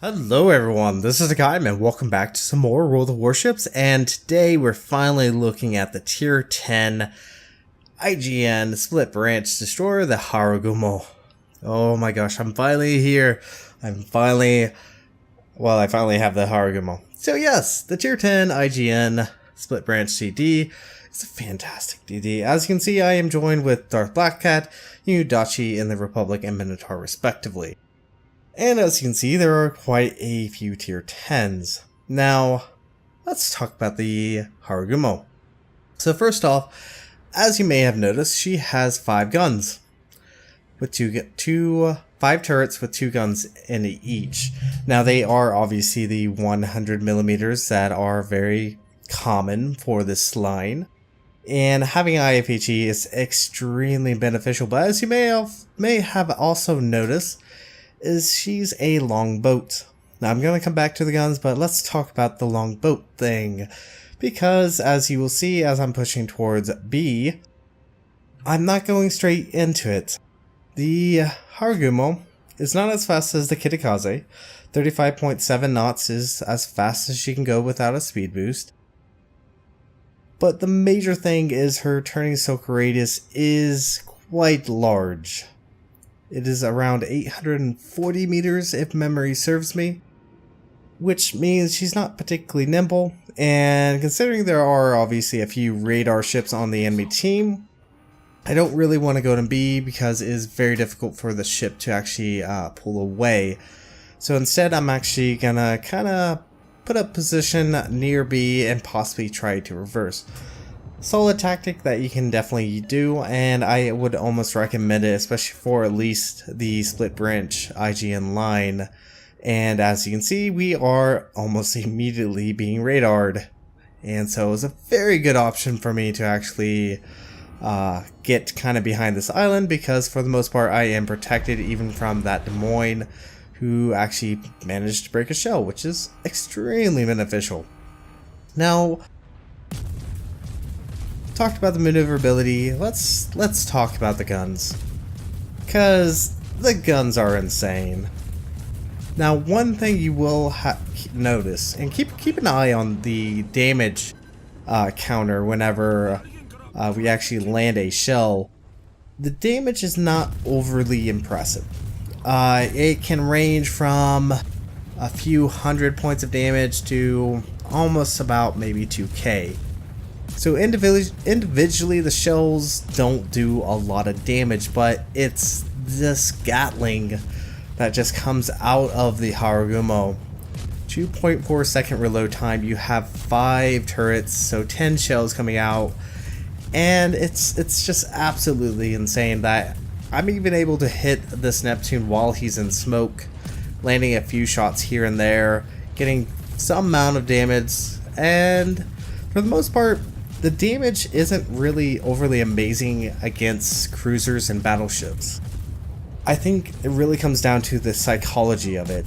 Hello everyone, this is Hakaym and welcome back to some more World of Warships, and today we're finally looking at the Tier 10 IGN Split Branch Destroyer, the Harugumo. Oh my gosh, I'm finally here. I finally have the Harugumo. So yes, the Tier 10 IGN Split Branch CD is a fantastic DD. As you can see, I am joined with Darth Blackcat, Dachi, and the Republic and Minotaur respectively. And as you can see, there are quite a few tier 10s. Now, let's talk about the Harugumo. So first off, as you may have noticed, she has 5 guns. With 5 turrets with 2 guns in each. Now they are obviously the 100mm that are very common for this line. And having IFHE is extremely beneficial, but as you may have also noticed, is she's a longboat. Now I'm going to come back to the guns, but let's talk about the longboat thing. Because as you will see as I'm pushing towards B, I'm not going straight into it. The Harugumo is not as fast as the Kitakaze. 35.7 knots is as fast as she can go without a speed boost. But the major thing is her turning silk radius is quite large. It is around 840 meters if memory serves me, which means she's not particularly nimble, and considering there are obviously a few radar ships on the enemy team, I don't really want to go to B because it is very difficult for the ship to actually pull away. So instead I'm actually gonna kinda put up position near B and possibly try to reverse. Solid tactic that you can definitely do, and I would almost recommend it, especially for at least the split branch IGN line. And as you can see, we are almost immediately being radared, and so it's a very good option for me to actually get kind of behind this island, because for the most part I am protected even from that Des Moines, who actually managed to break a shell, which is extremely beneficial. Now, talked about the maneuverability, let's talk about the guns, because the guns are insane. Now, one thing you will notice, and keep an eye on the damage counter whenever we actually land a shell. The damage is not overly impressive. It can range from a few hundred points of damage to almost about maybe 2k. So individually the shells don't do a lot of damage, but it's this Gatling that just comes out of the Harugumo. 2.4 second reload time, you have 5 turrets, so 10 shells coming out, and it's just absolutely insane that I'm even able to hit this Neptune while he's in smoke, landing a few shots here and there, getting some amount of damage, and for the most part the damage isn't really overly amazing against cruisers and battleships. I think it really comes down to the psychology of it.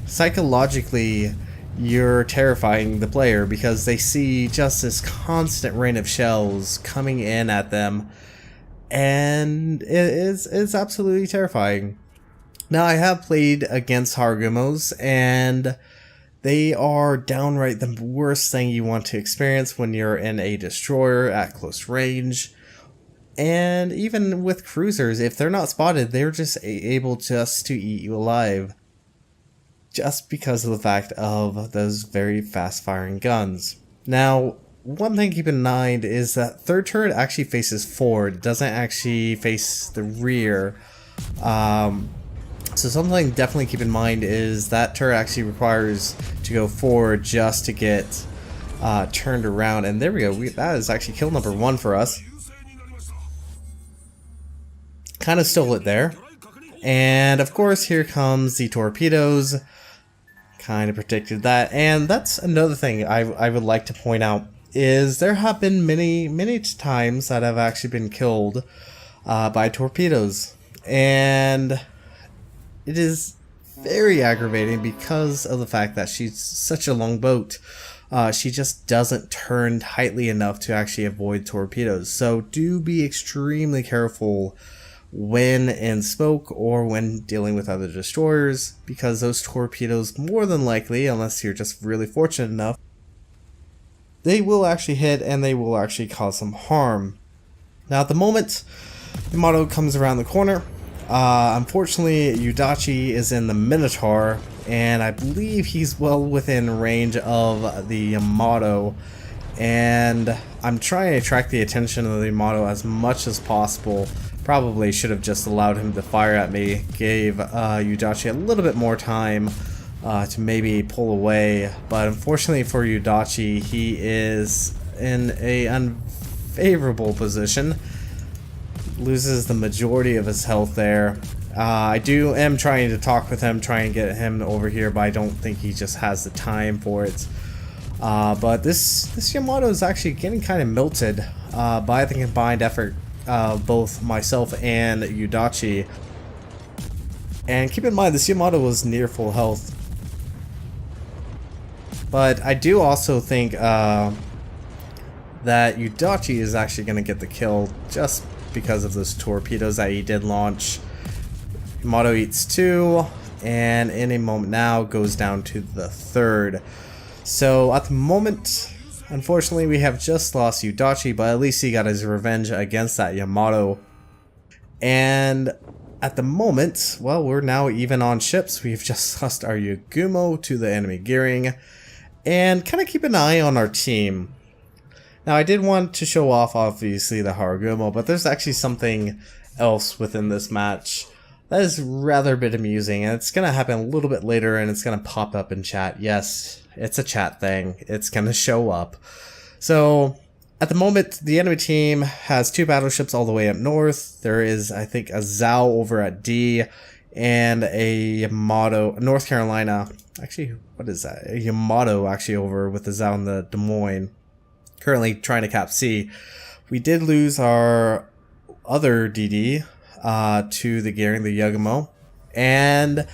Psychologically, you're terrifying the player because they see just this constant rain of shells coming in at them, and it's absolutely terrifying. Now, I have played against Harugumos, and they are downright the worst thing you want to experience when you're in a destroyer at close range. And even with cruisers, if they're not spotted, they're just able just to eat you alive. Just because of the fact of those very fast firing guns. Now, one thing to keep in mind is that third turret actually faces forward, it doesn't actually face the rear. So something definitely keep in mind is that turret actually requires to go forward just to get turned around. And there we go, that is actually kill number 1 for us. Kind of stole it there. And of course here comes the torpedoes. Kind of predicted that. And that's another thing I would like to point out, is there have been many times that I've actually been killed by torpedoes. And it is very aggravating because of the fact that she's such a long boat. She just doesn't turn tightly enough to actually avoid torpedoes. So do be extremely careful when in smoke or when dealing with other destroyers, because those torpedoes, more than likely, unless you're just really fortunate enough, they will actually hit and they will actually cause some harm. Now at the moment, Yamato comes around the corner. Unfortunately, Yudachi is in the Minotaur, and I believe he's well within range of the Yamato, and I'm trying to attract the attention of the Yamato as much as possible. Probably should have just allowed him to fire at me, gave Yudachi a little bit more time to maybe pull away, but unfortunately for Yudachi, he is in a unfavorable position. Loses the majority of his health there. I am trying to talk with him, try and get him over here, but I don't think he just has the time for it. But this Yamato is actually getting kind of melted by the combined effort of both myself and Yudachi. And keep in mind, this Yamato was near full health. But I do also think that Yudachi is actually going to get the kill just because of those torpedoes that he did launch. Yamato eats 2, and in a moment now goes down to the 3rd. So at the moment, unfortunately, we have just lost Yudachi, but at least he got his revenge against that Yamato. And at the moment, well, we're now even on ships. We've just lost our Harugumo to the enemy gearing. And kind of keep an eye on our team. Now, I did want to show off, obviously, the Harugumo, but there's actually something else within this match that is rather a bit amusing, and it's going to happen a little bit later, and it's going to pop up in chat. Yes, it's a chat thing. It's going to show up. So, at the moment, the enemy team has 2 battleships all the way up north. There is, I think, a Zao over at D, and a Yamato, North Carolina. Actually, what is that? A Yamato actually over with the Zao in the Des Moines. Currently trying to cap C. We did lose our other DD to the gearing, the Harugumo. And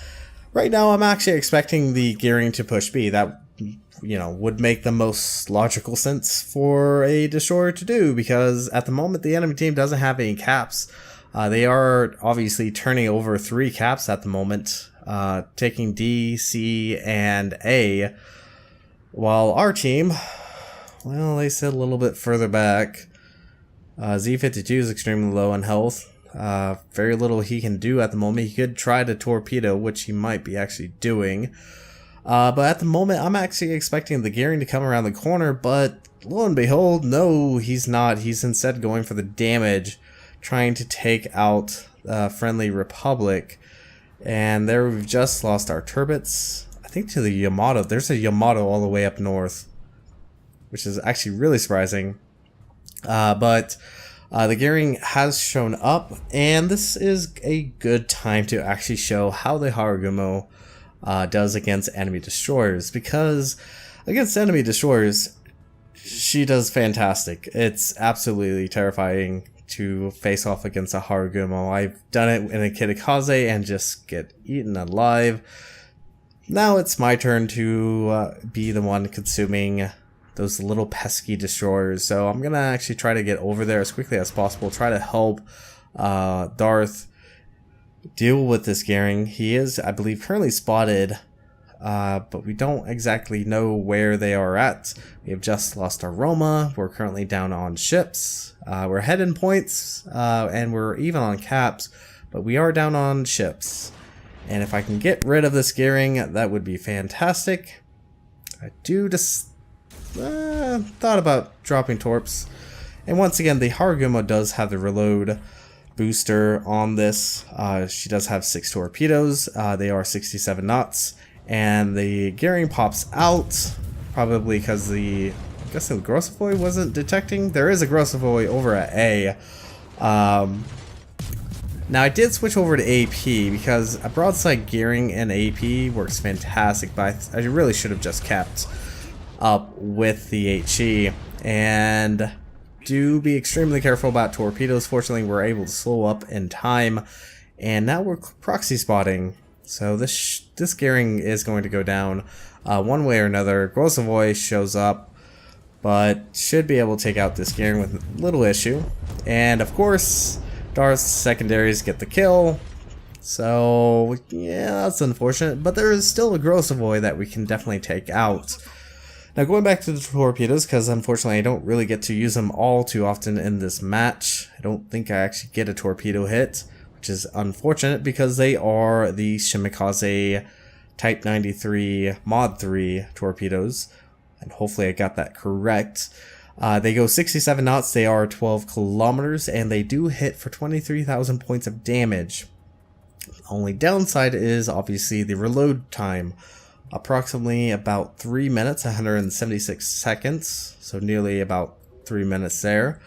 right now I'm actually expecting the gearing to push B. That, you know, would make the most logical sense for a destroyer to do, because at the moment the enemy team doesn't have any caps. They are obviously turning over 3 caps at the moment, taking D, C, and A, while our team, well, they sit a little bit further back. Z52 is extremely low in health. Very little he can do at the moment. He could try to torpedo, which he might be actually doing. But at the moment, I'm actually expecting the gearing to come around the corner, but lo and behold, no, he's not. He's instead going for the damage, trying to take out friendly Republic. And there we've just lost our turbots, I think, to the Yamato. There's a Yamato all the way up north, which is actually really surprising. But the gearing has shown up, and this is a good time to actually show how the Harugumo does against enemy destroyers, because against enemy destroyers, she does fantastic. It's absolutely terrifying to face off against a Harugumo. I've done it in a Kitakaze and just get eaten alive. Now it's my turn to be the one consuming those little pesky destroyers. So I'm gonna actually try to get over there as quickly as possible, try to help Darth deal with this gearing. He is, I believe, currently spotted, but we don't exactly know where they are at. We have just lost our Roma. We're currently down on ships. We're ahead in points, and we're even on caps, but we are down on ships. And if I can get rid of this gearing, that would be fantastic. I do just thought about dropping torps. And once again, the Harugumo does have the reload booster on this. She does have 6 torpedoes. They are 67 knots. And the gearing pops out, probably because I'm guessing the Grossevoy wasn't detecting. There is a Grossevoy over at A. Now I did switch over to AP because a broadside gearing in AP works fantastic, but I really should have just kept up with the HE. And do be extremely careful about torpedoes. Fortunately, we're able to slow up in time, and now we're proxy spotting. So this gearing is going to go down one way or another. Grossevoy shows up, but should be able to take out this gearing with little issue. And of course, Darth's secondaries get the kill. So, yeah, that's unfortunate, but there is still a Grosavoy that we can definitely take out. Now, going back to the torpedoes, because unfortunately I don't really get to use them all too often in this match. I don't think I actually get a torpedo hit, which is unfortunate because they are the Shimikaze Type 93 Mod 3 torpedoes, and hopefully I got that correct. They go 67 knots, they are 12 kilometers, and they do hit for 23,000 points of damage. Only downside is obviously the reload time, approximately about 3 minutes, 176 seconds, so nearly about 3 minutes there.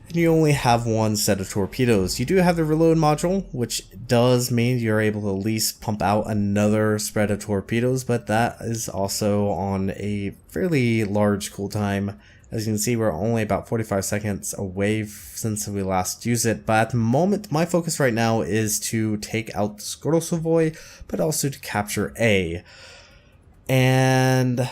And you only have one set of torpedoes. You do have the reload module, which does mean you're able to at least pump out another spread of torpedoes, but that is also on a fairly large cooltime. As you can see, we're only about 45 seconds away since we last used it, but at the moment, my focus right now is to take out the Grosavoy, but also to capture A. And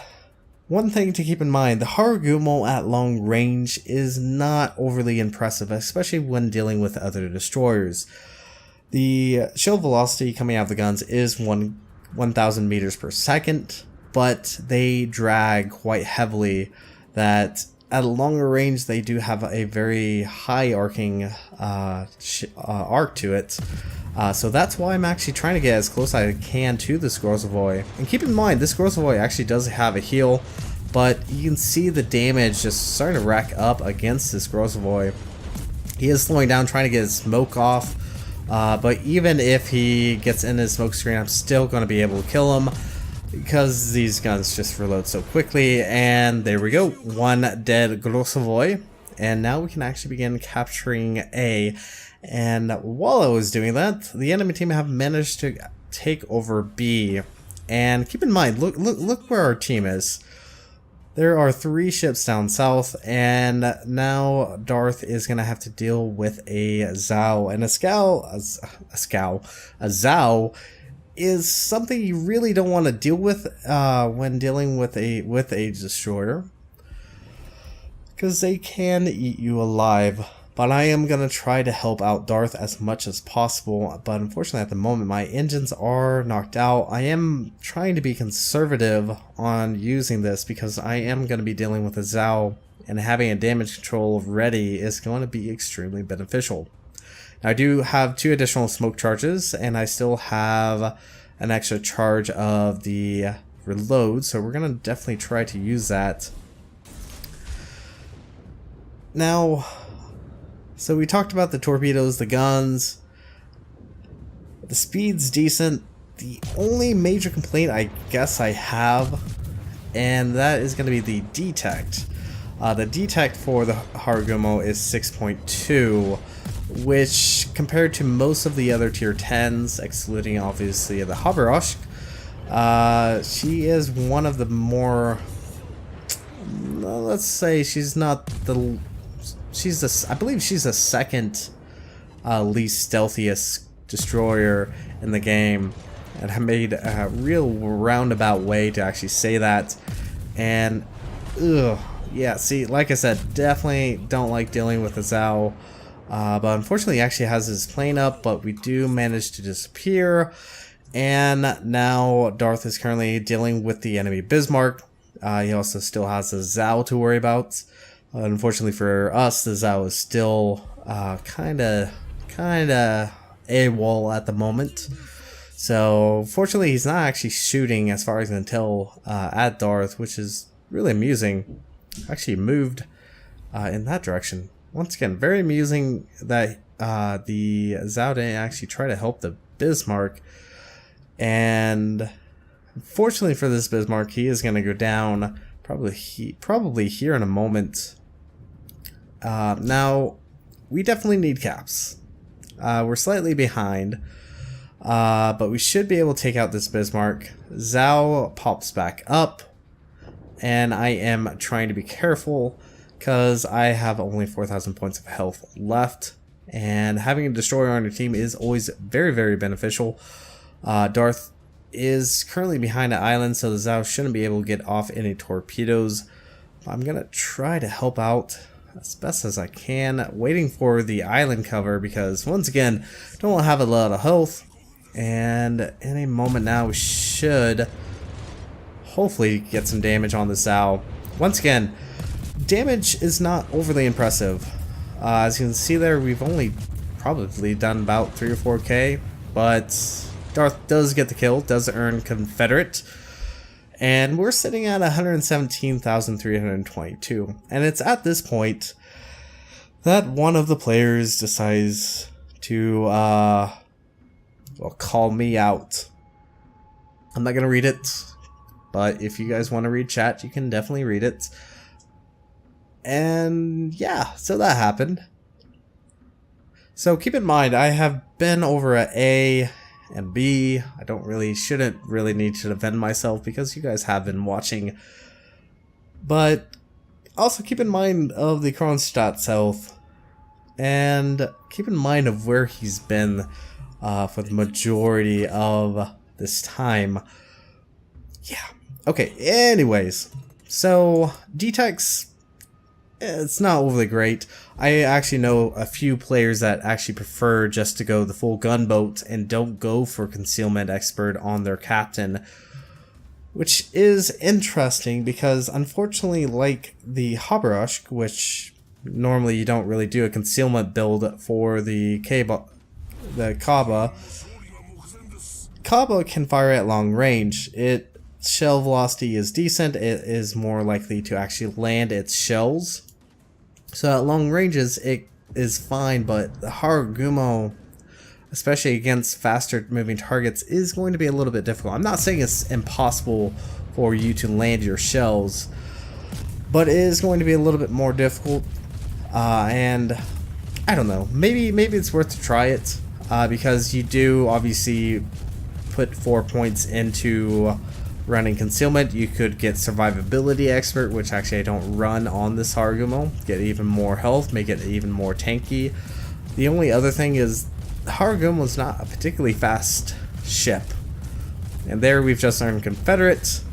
one thing to keep in mind, the Harugumo at long range is not overly impressive, especially when dealing with other destroyers. The shield velocity coming out of the guns is 1,000 meters per second, but they drag quite heavily. That at a longer range they do have a very high arcing arc to it, so that's why I'm actually trying to get as close as I can to this Grosavoy. And keep in mind, this Grosavoy actually does have a heal, but you can see the damage just starting to rack up against this Grosavoy. He is slowing down, trying to get his smoke off, but even if he gets in his smoke screen, I'm still going to be able to kill him, because these guns just reload so quickly. And there we go, one dead Grosavoy, and now we can actually begin capturing A. And while I was doing that, the enemy team have managed to take over B. And keep in mind, look where our team is. There are 3 ships down south, and now Darth is gonna have to deal with a Zhao. And a Zhao is something you really don't want to deal with when dealing with a destroyer, because they can eat you alive. But I am going to try to help out Darth as much as possible, but unfortunately at the moment my engines are knocked out. I am trying to be conservative on using this because I am going to be dealing with a Zhao, and having a damage control ready is going to be extremely beneficial. I do have 2 additional smoke charges, and I still have an extra charge of the reload, so we're going to definitely try to use that. Now, so we talked about the torpedoes, the guns. The speed's decent. The only major complaint I guess I have, and that is going to be the detect. The detect for the Harugumo is 6.2. which compared to most of the other tier 10s, excluding obviously the Haverosh, she is one of the more, let's say she's not the, I believe she's the second least stealthiest destroyer in the game, and I made a real roundabout way to actually say that. And yeah, see, like I said, definitely don't like dealing with the Zhao. But unfortunately he actually has his plane up, but we do manage to disappear. And now Darth is currently dealing with the enemy Bismarck. He also still has a Zhao to worry about. Unfortunately for us, the Zhao is still kinda AWOL at the moment. So fortunately he's not actually shooting, as far as I can tell, at Darth, which is really amusing. Actually moved in that direction. Once again, very amusing that the Zhao didn't actually try to help the Bismarck. And fortunately for this Bismarck, he is going to go down probably here in a moment. Now, we definitely need caps. We're slightly behind, but we should be able to take out this Bismarck. Zhao pops back up, and I am trying to be careful, because I have only 4,000 points of health left, and having a destroyer on your team is always very, very beneficial. Darth is currently behind the island, so the Zhao shouldn't be able to get off any torpedoes. I'm going to try to help out as best as I can, waiting for the island cover because once again, don't have a lot of health. And any moment now we should hopefully get some damage on this owl. Once again, damage is not overly impressive. As you can see there, we've only probably done about 3 or 4k, but Darth does get the kill, does earn Confederate, and we're sitting at 117,322. And it's at this point that one of the players decides to call me out. I'm not gonna read it, but if you guys want to read chat, you can definitely read it. And yeah, so that happened. So keep in mind, I have been over at A and B. I shouldn't really need to defend myself because you guys have been watching. But also keep in mind of the Kronstadt's health, and keep in mind of where he's been for the majority of this time. Yeah. Okay, anyways. So, D-Tech's, it's not overly great. I actually know a few players that actually prefer just to go the full gunboat and don't go for Concealment Expert on their captain. Which is interesting because unfortunately, like the Habarush, which normally you don't really do a concealment build for the Kaba, Kaba can fire at long range. Its shell velocity is decent. It is more likely to actually land its shells. So at long ranges, it is fine, but the Harugumo, especially against faster moving targets, is going to be a little bit difficult. I'm not saying it's impossible for you to land your shells, but it is going to be a little bit more difficult. And I don't know, maybe it's worth to try it, because you do obviously put 4 points into running concealment. You could get survivability expert, which actually I don't run on this Harugumo. Get even more health, make it even more tanky. The only other thing is Harugumo is not a particularly fast ship, and there we've just earned Confederate,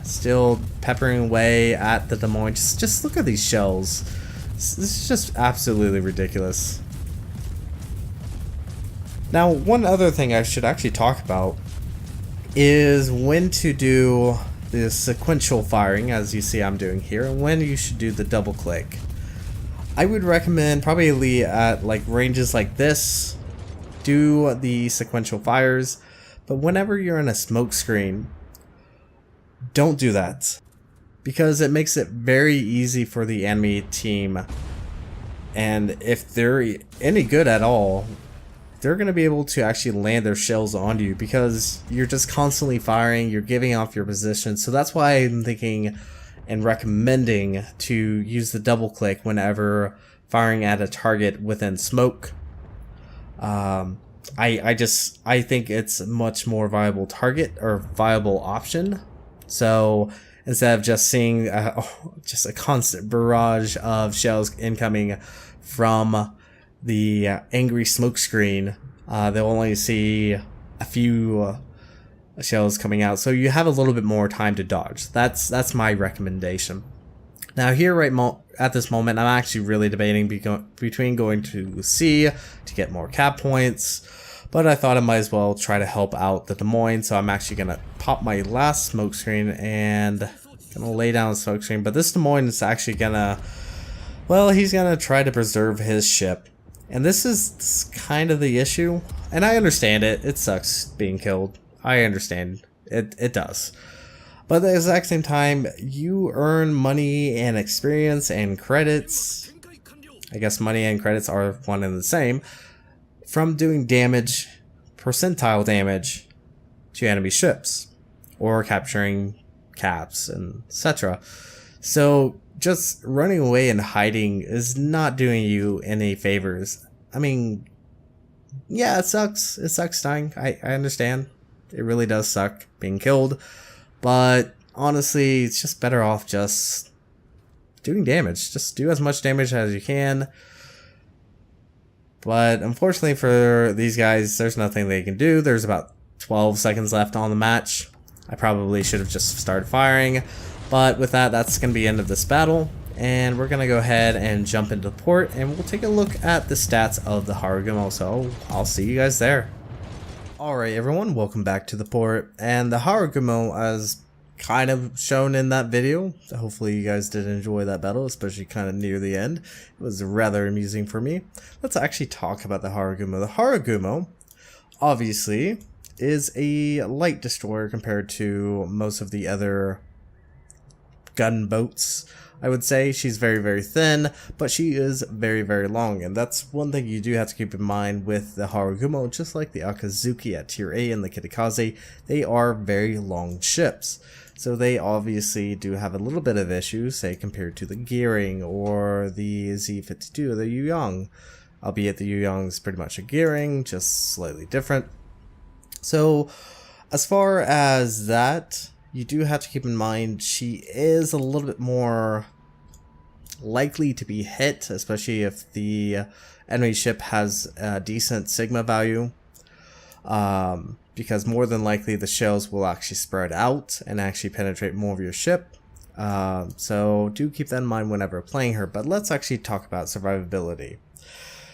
still peppering away at the Des Moines. Just look at these shells. This is just absolutely ridiculous. Now, one other thing I should actually talk about is when to do the sequential firing, as you see I'm doing here, and when you should do the double click. I would recommend probably at like ranges like this, do the sequential fires, but whenever you're in a smoke screen, don't do that, because it makes it very easy for the enemy team, and if they're any good at all, they're going to be able to actually land their shells onto you because you're just constantly firing, you're giving off your position. So that's why I'm thinking and recommending to use the double click whenever firing at a target within smoke. I think it's a much more viable target or viable option. So instead of just seeing just a constant barrage of shells incoming from the angry smoke screen, they'll only see a few shells coming out, so you have a little bit more time to dodge. That's my recommendation. Now here at this moment, I'm actually really debating between going to C to get more cap points, but I thought I might as well try to help out the Des Moines, so I'm actually gonna pop my last smoke screen and gonna lay down a smoke screen. But this Des Moines is actually gonna, well, he's gonna try to preserve his ship. And this is kind of the issue, and I understand it. It sucks being killed. I understand. It does. But at the exact same time, you earn money and experience and credits. I guess money and credits are one and the same. From doing damage, percentile damage, to enemy ships. Or capturing caps, and etc. So just running away and hiding is not doing you any favors. I mean, yeah, it sucks. It sucks dying. I understand. It really does suck being killed. But honestly, it's just better off just doing damage. Just do as much damage as you can. But unfortunately for these guys, there's nothing they can do. There's about 12 seconds left on the match. I probably should have just started firing. But with that, that's going to be the end of this battle. And we're going to go ahead and jump into the port, and we'll take a look at the stats of the Harugumo, so I'll see you guys there. Alright everyone, welcome back to the port, and the Harugumo, as kind of shown in that video, hopefully you guys did enjoy that battle, especially kind of near the end. It was rather amusing for me. Let's actually talk about the Harugumo. The Harugumo, obviously, is a light destroyer compared to most of the other gunboats. I would say she's very, very thin, but she is very, very long, and that's one thing you do have to keep in mind with the Harugumo. Just like the Akazuki at tier A and the Kitakaze, they are very long ships, so they obviously do have a little bit of issues, say compared to the Gearing or the Z52 or the Yuyang, albeit the Yuyang is pretty much a Gearing, just slightly different. So as far as that, you do have to keep in mind she is a little bit more likely to be hit, especially if the enemy ship has a decent sigma value, because more than likely the shells will actually spread out and actually penetrate more of your ship. So do keep that in mind whenever playing her. But let's actually talk about survivability.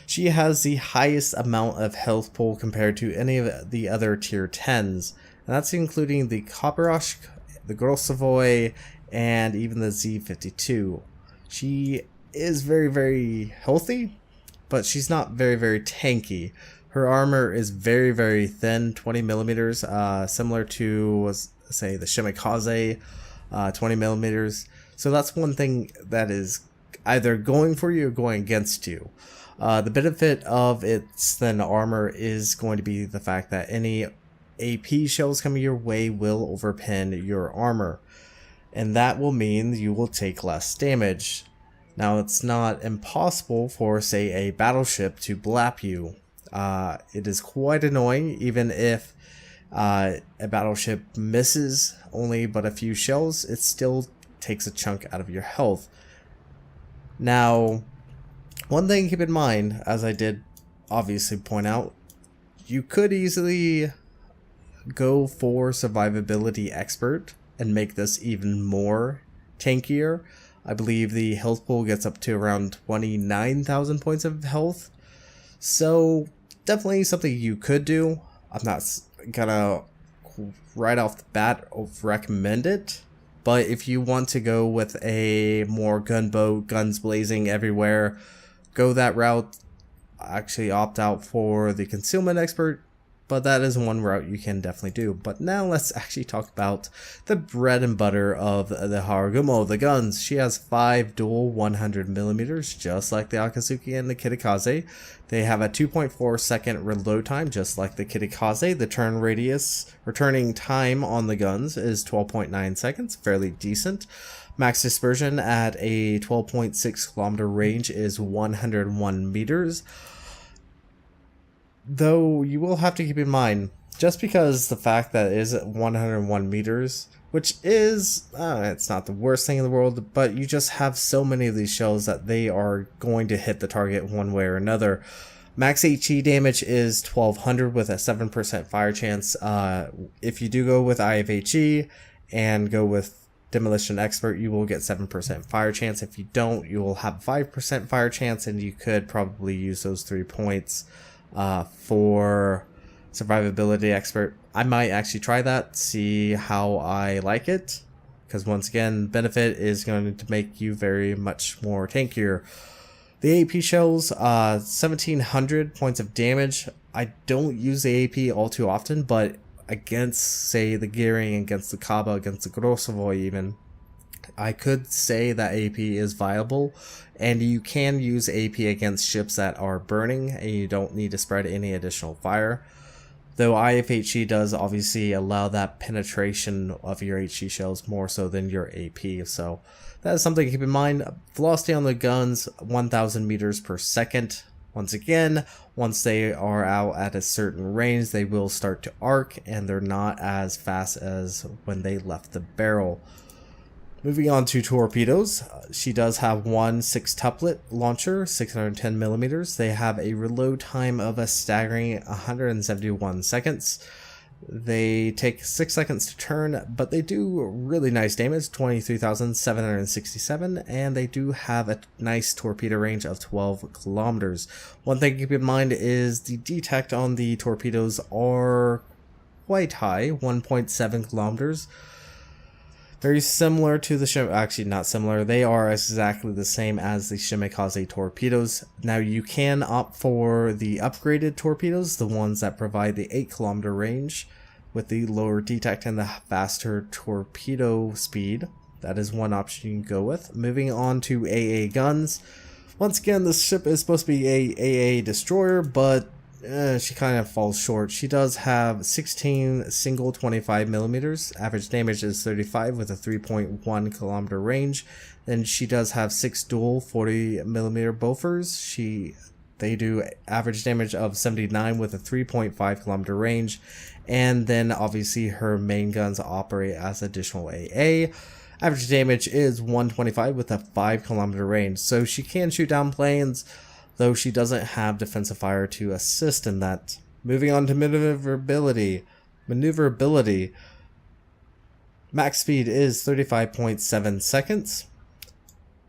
She has the highest amount of health pool compared to any of the other tier 10s. And that's including the Koporosh, the Grosavoy, and even the Z52. She is very, very healthy, but she's not very, very tanky. Her armor is very, very thin, 20 millimeters, similar to, say, the Shimikaze, 20 millimeters. So that's one thing that is either going for you or going against you. The benefit of its thin armor is going to be the fact that any AP shells coming your way will overpin your armor, and that will mean you will take less damage. Now, it's not impossible for, say, a battleship to blap you. It is quite annoying, even if a battleship misses only but a few shells, it still takes a chunk out of your health. Now, one thing to keep in mind, as I did obviously point out, you could easily go for survivability expert and make this even more tankier. I believe the health pool gets up to around 29,000 points of health, so definitely something you could do. I'm not gonna right off the bat recommend it, but if you want to go with a more gunboat, guns blazing everywhere, go that route. Actually opt out for the concealment expert, but that is one route you can definitely do. But now let's actually talk about the bread and butter of the Harugumo, the guns. She has 5 dual 100 millimeters, just like the Akazuki and the Kitakaze. They have a 2.4 second reload time, just like the Kitakaze. The returning time on the guns is 12.9 seconds, fairly decent. Max dispersion at a 12.6 kilometer range is 101 meters. Though you will have to keep in mind, just because the fact that it is 101 meters, which is, it's not the worst thing in the world, but you just have so many of these shells that they are going to hit the target one way or another. Max HE damage is 1200 with a 7% fire chance. If you do go with IFHE and go with Demolition Expert, you will get 7% fire chance. If you don't, you will have 5% fire chance, and you could probably use those 3 points for survivability expert. I might actually try that, see how I like it, because once again, benefit is going to make you very much more tankier. The AP shells, 1700 points of damage. I don't use the AP all too often, but against, say, the Gearing, against the Kaba, against the Grosavoy even, I could say that AP is viable, and you can use AP against ships that are burning, and you don't need to spread any additional fire. Though IFHE does obviously allow that penetration of your HE shells more so than your AP, so that is something to keep in mind. Velocity on the guns, 1000 meters per second. Once again, once they are out at a certain range, they will start to arc, and they're not as fast as when they left the barrel. Moving on to torpedoes, she does have one 6-tuplet launcher, 610 millimeters. They have a reload time of a staggering 171 seconds. They take 6 seconds to turn, but they do really nice damage, 23,767, and they do have a nice torpedo range of 12 kilometers. One thing to keep in mind is the detect on the torpedoes are quite high, 1.7 kilometers. Very similar to the actually not similar, they are exactly the same as the Shimikaze torpedoes. Now you can opt for the upgraded torpedoes, the ones that provide the 8 kilometer range with the lower detect and the faster torpedo speed. That is one option you can go with. Moving on to AA guns. Once again, this ship is supposed to be a AA destroyer, but she kind of falls short. She does have 16 single 25 millimeters. Average damage is 35 with a 3.1 kilometer range. Then she does have 6 dual 40 millimeter Bofors. They do average damage of 79 with a 3.5 kilometer range. And then obviously her main guns operate as additional AA. Average damage is 125 with a 5 kilometer range. So she can shoot down planes, though she doesn't have defensive fire to assist in that. Moving on to maneuverability. Max speed is 35.7 seconds.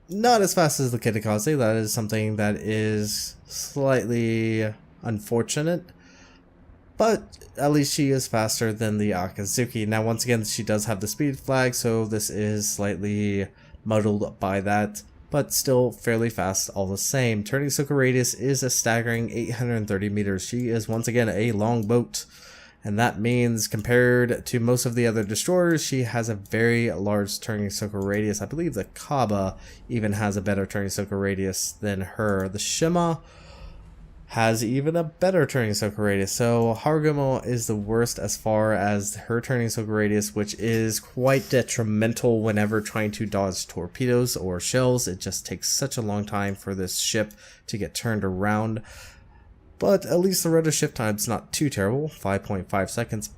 Not as fast as the Kitakaze. That is something that is slightly unfortunate. But at least she is faster than the Akazuki. Now once again, she does have the speed flag, so this is slightly muddled by that, but still fairly fast all the same. Turning circle radius is a staggering 830 meters. She is once again a long boat, and that means compared to most of the other destroyers, she has a very large turning circle radius. I believe the Kaba even has a better turning circle radius than her. The Shima has even a better turning circle radius. So Harugumo is the worst as far as her turning circle radius, which is quite detrimental whenever trying to dodge torpedoes or shells. It just takes such a long time for this ship to get turned around. But at least the rudder shift time's not too terrible, 5.5 seconds.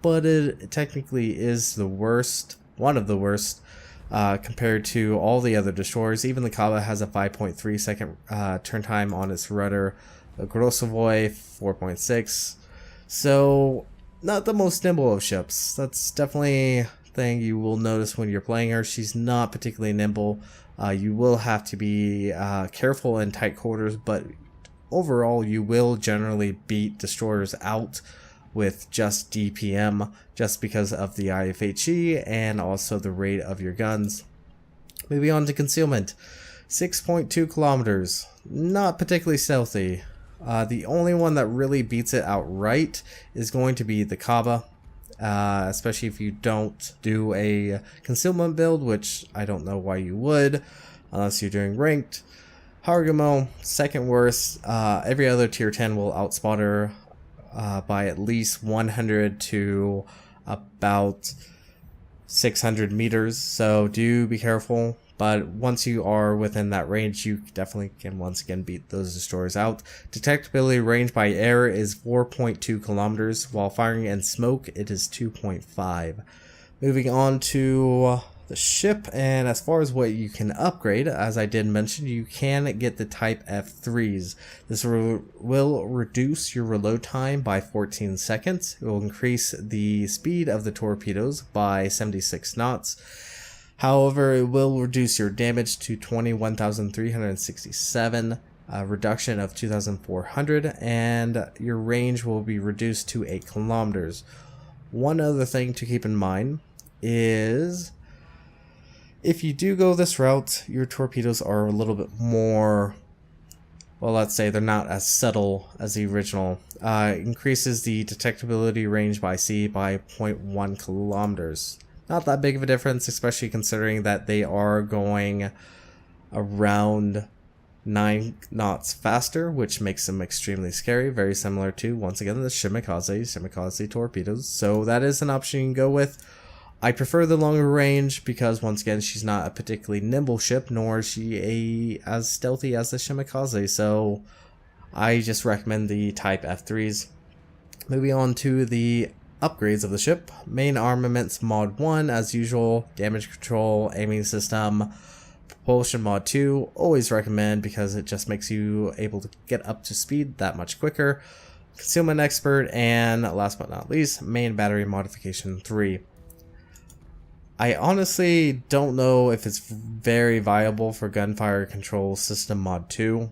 But it technically is the worst, one of the worst, compared to all the other destroyers. Even the Kaba has a 5.3 second turn time on its rudder. The Grossovoy 4.6. So not the most nimble of ships. That's definitely a thing you will notice when you're playing her. She's not particularly nimble. You will have to be careful in tight quarters, but overall you will generally beat destroyers out with just DPM, just because of the IFHE and also the rate of your guns. Moving on to concealment. 6.2 kilometers. Not particularly stealthy. The only one that really beats it outright is going to be the Kaba, especially if you don't do a concealment build, which I don't know why you would, unless you're doing ranked. Harugumo, second worst. Every other tier 10 will outspot her by at least 100 to about 600 meters, so do be careful. But once you are within that range, you definitely can once again beat those destroyers out. Detectability range by air is 4.2 kilometers, while firing in smoke it is 2.5. Moving on to the ship, and as far as what you can upgrade, as I did mention, you can get the Type F3s. This will reduce your reload time by 14 seconds. It will increase the speed of the torpedoes by 76 knots. However, it will reduce your damage to 21,367, a reduction of 2,400, and your range will be reduced to 8 kilometers. One other thing to keep in mind is if you do go this route, your torpedoes are a little bit more, well, let's say they're not as subtle as the original. Increases the detectability range by sea by 0.1 kilometers. Not that big of a difference, especially considering that they are going around 9 knots faster, which makes them extremely scary. Very similar to, once again, the Shimikaze torpedoes. So that is an option you can go with. I prefer the longer range because, once again, she's not a particularly nimble ship, nor is she as stealthy as the Shimikaze. So I just recommend the Type F3s. Moving on to the upgrades of the ship. Main armaments mod 1, as usual. Damage control, aiming system. Propulsion mod 2, always recommend because it just makes you able to get up to speed that much quicker. Concealment Expert, and last but not least, Main Battery Modification 3. I honestly don't know if it's very viable for Gunfire Control System Mod 2.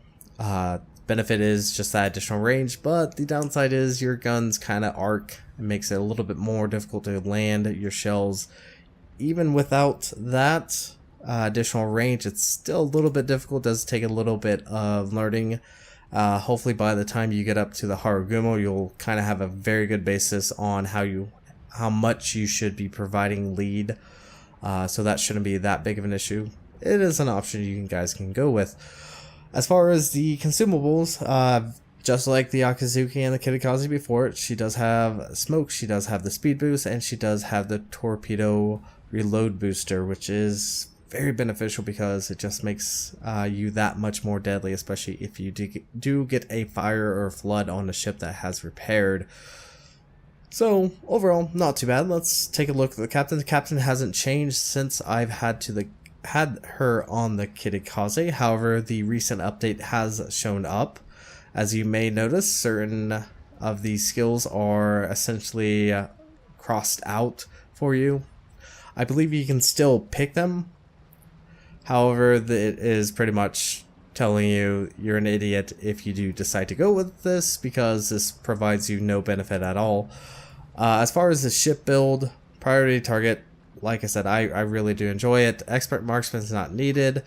Benefit is just that additional range, but the downside is your guns kind of arc. It makes it a little bit more difficult to land your shells. Even without that additional range, it's still a little bit difficult. It does take a little bit of learning. Hopefully by the time you get up to the Harugumo, you'll kind of have a very good basis on how much you should be providing lead. So that shouldn't be that big of an issue. It is an option you guys can go with. As far as the consumables, just like the Akazuki and the Kitakaze before it, she does have smoke, she does have the speed boost, and she does have the torpedo reload booster, which is very beneficial because it just makes you that much more deadly, especially if you do get a fire or flood on a ship that has repaired. So overall, not too bad. Let's take a look at the captain. The captain hasn't changed since I've had her on the Kitakaze. However, the recent update has shown up. As you may notice, certain of these skills are essentially crossed out for you. I believe you can still pick them. However, it is pretty much telling you you're an idiot if you do decide to go with this, because this provides you no benefit at all. As far as the ship build, priority target, like I said, I really do enjoy it. Expert marksman is not needed.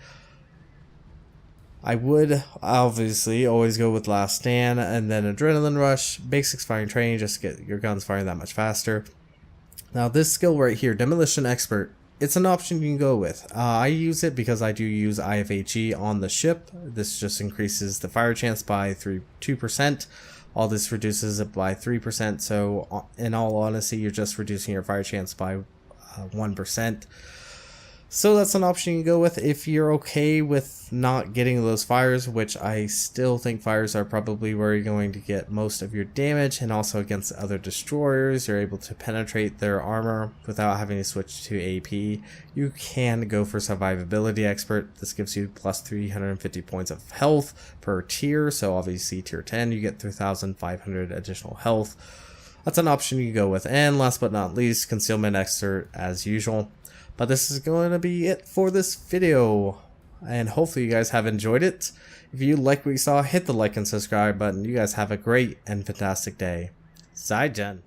I would obviously always go with last stand and then adrenaline rush. Basics firing training, just to get your guns firing that much faster. Now this skill right here, demolition expert, it's an option you can go with. I use it because I do use IFHE on the ship. This just increases the fire chance by 2%. All this reduces it by 3%. So in all honesty, you're just reducing your fire chance by 1%. So that's an option you can go with if you're okay with not getting those fires, which I still think fires are probably where you're going to get most of your damage, and also against other destroyers you're able to penetrate their armor without having to switch to AP. You can go for survivability expert. This gives you plus 350 points of health per tier, so obviously tier 10 you get 3,500 additional health. That's an option you can go with. And last but not least, concealment expert as usual. But this is going to be it for this video, and hopefully you guys have enjoyed it. If you like what you saw, hit the like and subscribe button. You guys have a great and fantastic day. Zaijen.